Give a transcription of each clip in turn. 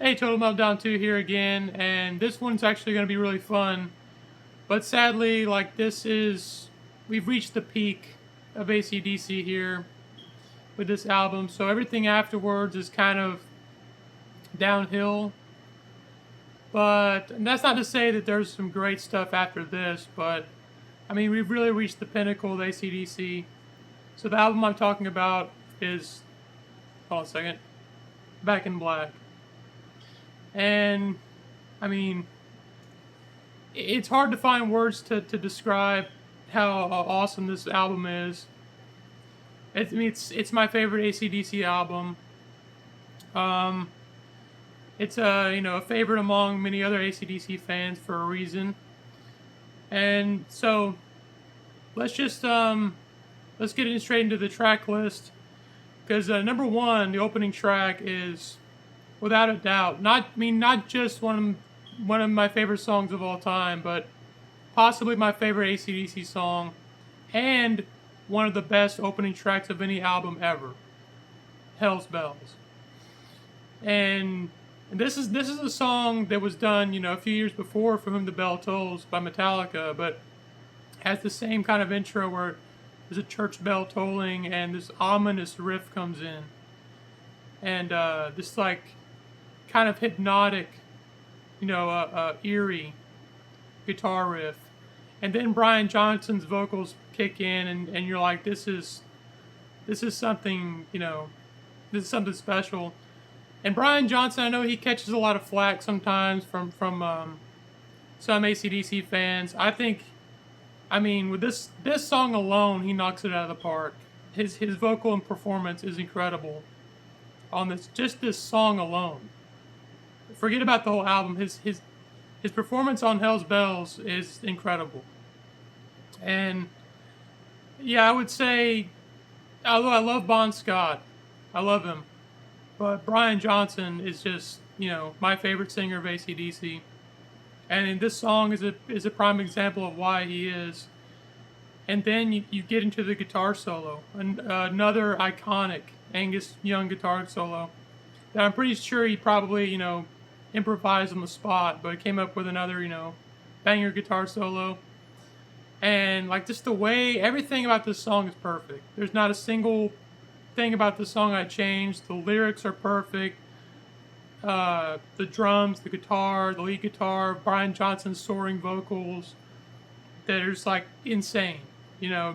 Hey, Total Meltdown 2 here again, and this one's actually going to be really fun. But sadly, we've reached the peak of AC/DC here with this album, so everything afterwards is kind of downhill. But and that's not to say that there's some great stuff after this, but I mean, we've really reached the pinnacle of AC/DC. So the album I'm talking about is, hold on a second, Back in Black. And I mean, it's hard to find words to describe how awesome this album is. It's my favorite AC/DC album. Um, it's a favorite among many other AC/DC fans for a reason. And so let's get straight into the track list because number one, the opening track is without a doubt not just one of my favorite songs of all time, but possibly my favorite AC/DC song, and one of the best opening tracks of any album ever, Hell's Bells. And this is a song that was done, a few years before "For Whom the Bell Tolls" by Metallica, but has the same kind of intro where there's a church bell tolling and this ominous riff comes in, and this like kind of hypnotic, eerie guitar riff, and then Brian Johnson's vocals kick in, and you're like, this is something, this is something special. And Brian Johnson, I know he catches a lot of flack sometimes from some AC/DC fans. I mean, with this song alone, he knocks it out of the park. His vocal and performance is incredible on this song alone. Forget about the whole album. His performance on Hell's Bells is incredible. And yeah, I would say, although I love Bon Scott, I love him, but Brian Johnson is just, my favorite singer of AC/DC. And this song is a prime example of why he is. And then you get into the guitar solo, another iconic Angus Young guitar solo that I'm pretty sure he probably, improvised on the spot, but came up with another, banger guitar solo. And like just the way everything about this song is perfect. There's not a single thing about the song I changed. The lyrics are perfect. The drums, the guitar, the lead guitar, Brian Johnson's soaring vocals, that are just like insane.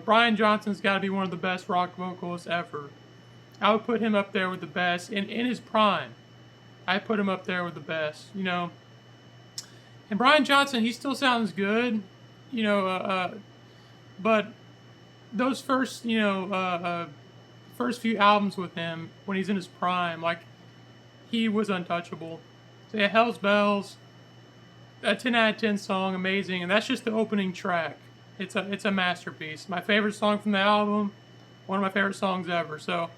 Brian Johnson's got to be one of the best rock vocalists ever. I would put him up there with the best in his prime. I put him up there with the best. And Brian Johnson, he still sounds good. But those first few albums with him when he's in his prime, like, he was untouchable. So yeah, Hell's Bells, a 10 out of 10 song, amazing, and that's just the opening track. It's a masterpiece. My favorite song from the album, one of my favorite songs ever. So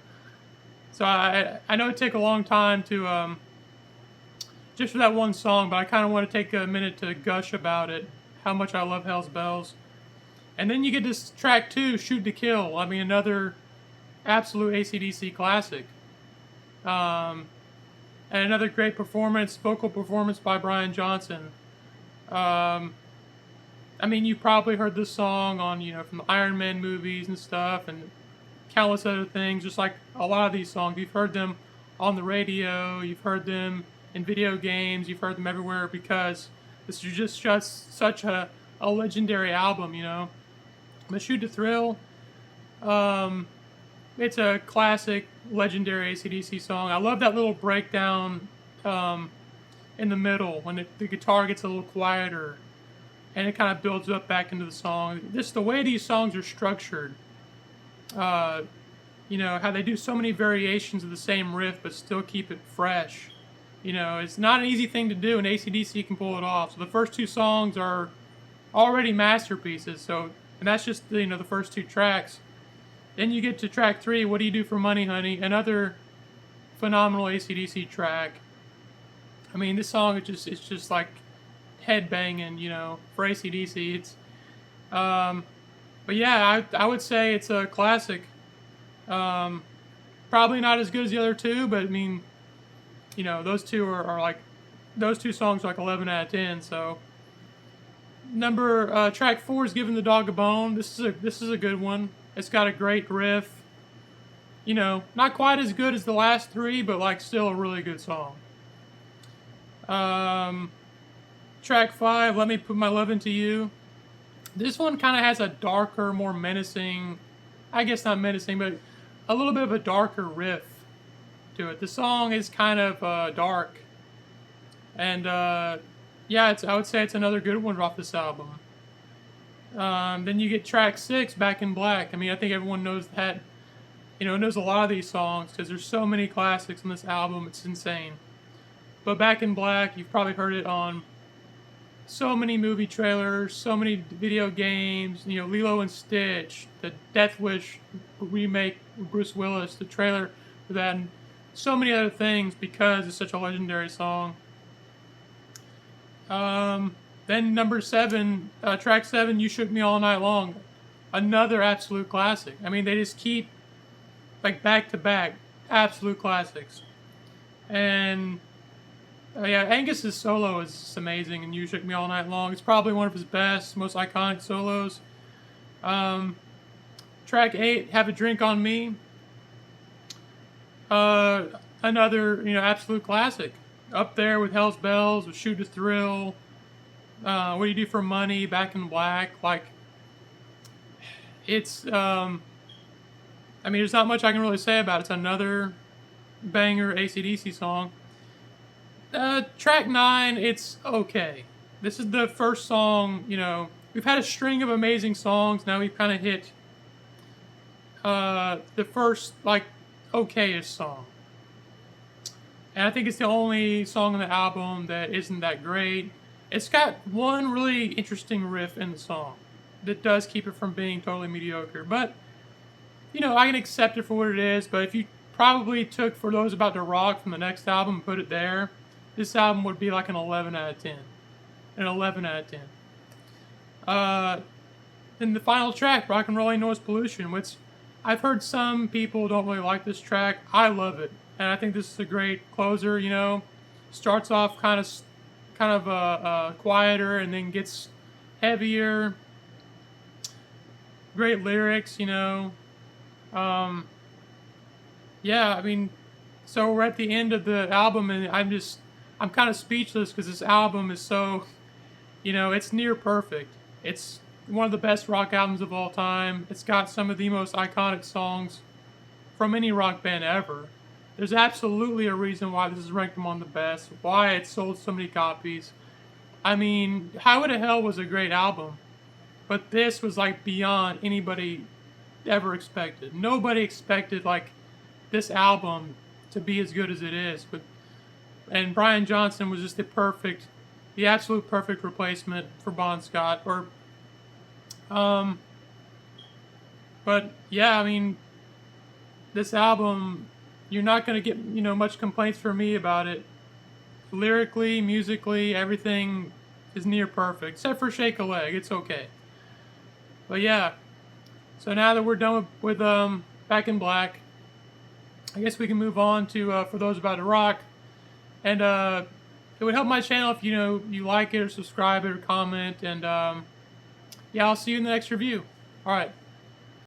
I know it take a long time to just for that one song, but I kind of want to take a minute to gush about it, how much I love Hell's Bells. And then you get this track 2, Shoot to Kill. I mean, another absolute AC/DC classic. And another great vocal performance by Brian Johnson. I mean, you probably heard this song on, from the Iron Man movies and stuff, and countless other things. Just like a lot of these songs, you've heard them on the radio, you've heard them in video games, you've heard them everywhere, because this is just such a legendary album, But Shoot to Thrill, it's a classic, legendary AC/DC song. I love that little breakdown in the middle when the guitar gets a little quieter, and it kind of builds up back into the song. Just the way these songs are structured, how they do so many variations of the same riff but still keep it fresh. It's not an easy thing to do, and AC/DC can pull it off. So the first two songs are already masterpieces. And that's just the first two tracks. Then you get to track 3, What Do You Do for Money, Honey? Another phenomenal AC/DC track. I mean, this song it's just like head banging, for AC/DC. But yeah, I would say it's a classic. Probably not as good as the other two, but I mean, those two are like, those two songs are like 11 out of 10. So track 4 is Giving the Dog a Bone. This is a good one. It's got a great riff. Not quite as good as the last three, but like still a really good song. Track 5, Let Me Put My Love Into You. This one kind of has a darker, more menacing, I guess not menacing, but a little bit of a darker riff to it. The song is kind of dark. And yeah, I would say it's another good one off this album. Then you get track 6, Back in Black. I mean, I think everyone knows that. Knows a lot of these songs because there's so many classics on this album. It's insane. But Back in Black, you've probably heard it on so many movie trailers, so many video games. Lilo and Stitch, the Death Wish remake with Bruce Willis, the trailer for that, and so many other things because it's such a legendary song. Then number 7, track 7, You Shook Me All Night Long. Another absolute classic. I mean, they just keep like back to back absolute classics. And yeah, Angus's solo is just amazing, and You Shook Me All Night Long. It's probably one of his best, most iconic solos. Track 8, Have a Drink on Me. Another, absolute classic. Up there with Hell's Bells, with Shoot to Thrill, What Do You Do for Money, Back in Black. Like, it's, I mean, there's not much I can really say about it. It's another banger AC/DC song. Track 9, it's okay. This is the first song, we've had a string of amazing songs. Now we've kind of hit the first, like, okayish song. And I think it's the only song on the album that isn't that great. It's got one really interesting riff in the song that does keep it from being totally mediocre. But, I can accept it for what it is. But if you probably took For Those About to Rock from the next album and put it there, this album would be like an 11 out of 10. An 11 out of 10. Then the final track, Rock and Rolling Noise Pollution, which I've heard some people don't really like this track. I love it. And I think this is a great closer, Starts off kind of quieter and then gets heavier. Great lyrics, Yeah, I mean, so we're at the end of the album, and I'm kind of speechless because this album is so, it's near perfect. It's one of the best rock albums of all time. It's got some of the most iconic songs from any rock band ever. There's absolutely a reason why this is ranked among the best, why it sold so many copies. I mean, Highway to Hell was a great album, but this was like beyond anybody ever expected. Nobody expected like this album to be as good as it is. And Brian Johnson was just the absolute perfect replacement for Bon Scott. But yeah, I mean, this album, you're not going to get, much complaints from me about it. Lyrically, musically, everything is near perfect, except for Shake a Leg. It's okay. But yeah, so now that we're done with Back in Black, I guess we can move on to For Those About to Rock. And it would help my channel if you like it or subscribe it or comment. And yeah, I'll see you in the next review. All right.